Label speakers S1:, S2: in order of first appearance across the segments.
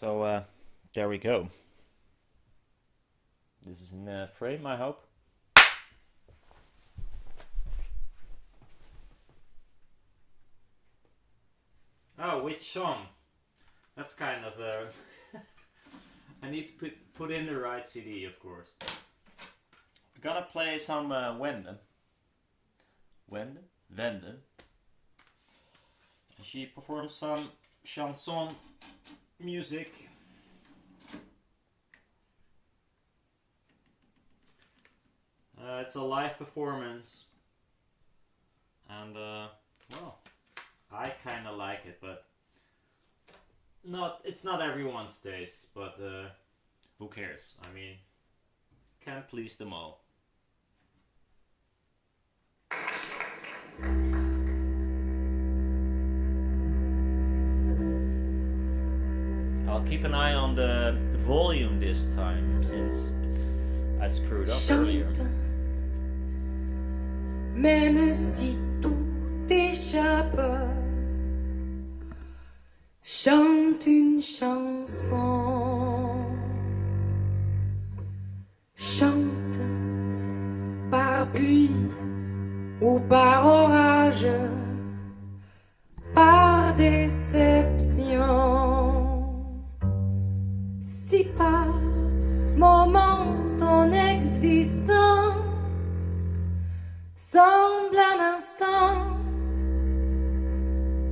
S1: So there we go. This is in the frame, I hope. Oh, which song? That's kind of I need to put in the right CD, of course. We're gonna play some Wende. Wende. She performs some chanson music. It's a live performance, and well, I kind of like it, but it's not everyone's taste. But who cares? I mean, can't please them all. I'll keep an eye on the volume this time, since I screwed up earlier.
S2: Même si tout échappe, chante une chanson. Chante par pluie ou par orage, par déception. Si par moment ton existence semble à l'instance,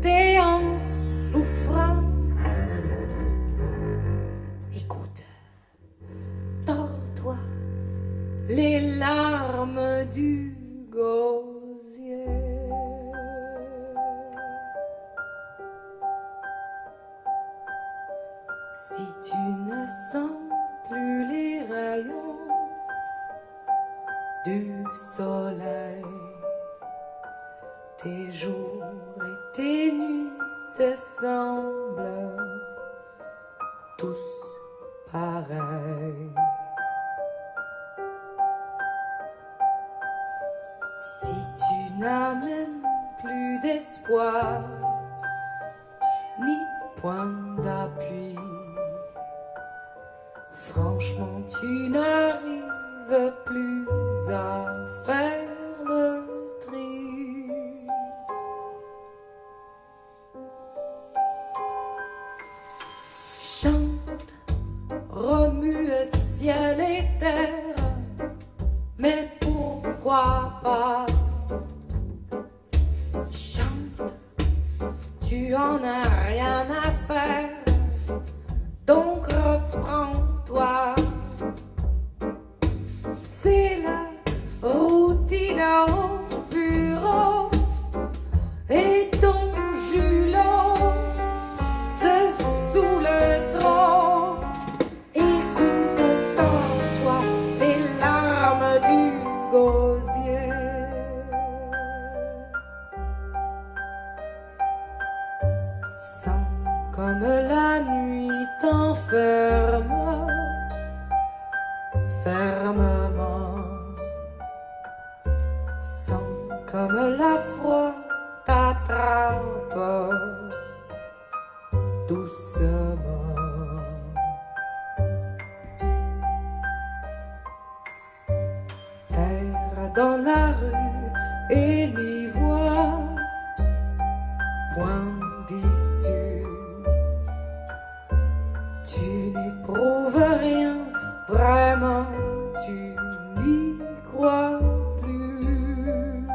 S2: t'es en souffrance. Écoute, tords-toi les larmes du gosier. Si tu ne sens plus les rayons du soleil, tes jours et tes nuits te semblent tous pareils. Si tu n'as même plus d'espoir, ni point d'appui, franchement tu n'arrives plus à faire le tri. Chante, remue ciel et terre, mais pourquoi pas? Chante, tu en as rien à faire, donc reprends-toi. C'est la routine au bureau et ton julot te saoule trop. Écoute-toi les larmes du gosier. Sens comme la nuit t'enferme fermement. Sens comme la froid t'attrape doucement. Terre dans la rue et n'y vois point d'issue. Tu n'éprouves rien, vraiment, tu n'y crois plus.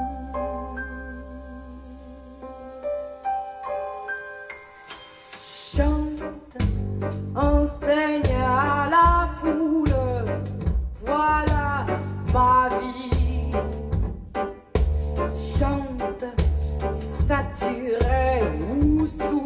S2: Chante, enseigne à la foule, voilà ma vie. Chante, saturé ou sous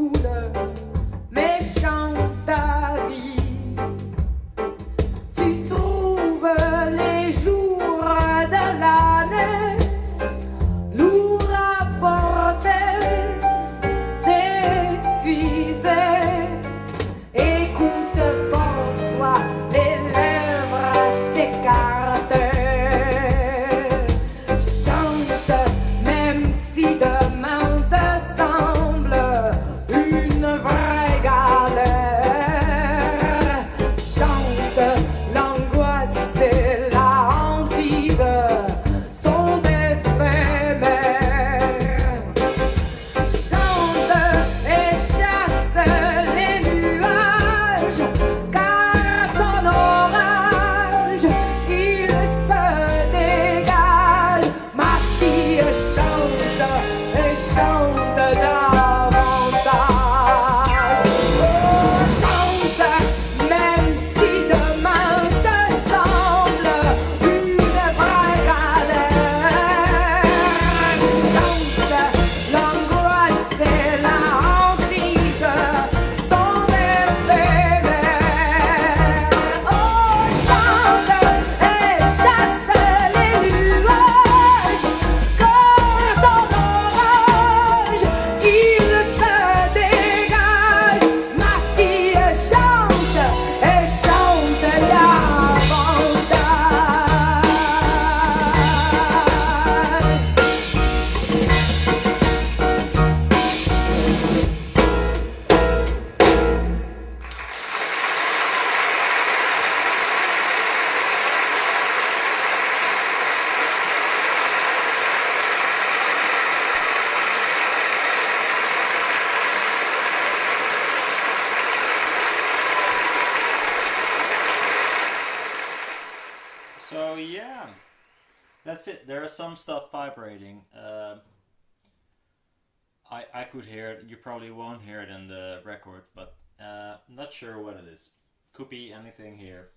S1: there is some stuff vibrating. I could hear it. You probably won't hear it in the record, but not sure what it is. Could be anything here.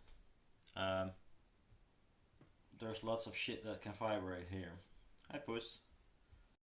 S1: There's lots of shit that can vibrate here. Hi, Puss.